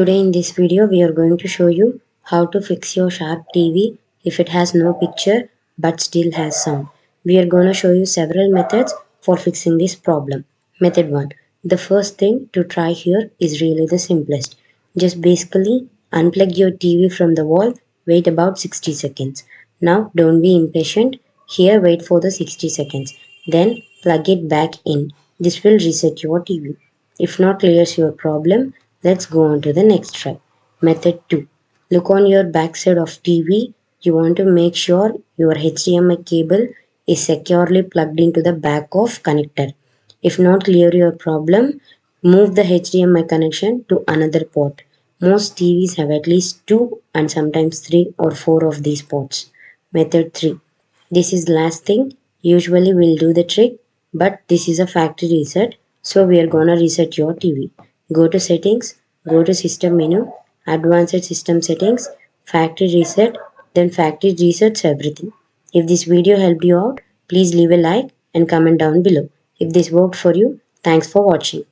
Today in this video we are going to show you how to fix your Sharp TV if it has no picture but still has sound. We are going to show you several methods for fixing this problem. Method 1. The first thing to try here is really the simplest. Just basically unplug your TV from the wall, wait about 60 seconds. Now don't be impatient. Here wait for the 60 seconds. Then plug it back in. This will reset your TV. If not clears your problem, let's go on to the next try. Method 2. Look on your backside of TV. You want to make sure your HDMI cable is securely plugged into the back of connector. If not clear your problem, move the HDMI connection to another port. Most TVs have at least 2 and sometimes 3 or 4 of these ports. Method 3. This is last thing. Usually will do the trick, but this is a factory reset, so we are gonna reset your TV. Go to settings, go to system menu, advanced system settings, factory reset, then factory resets everything. If this video helped you out, please leave a like and comment down below. If this worked for you, thanks for watching.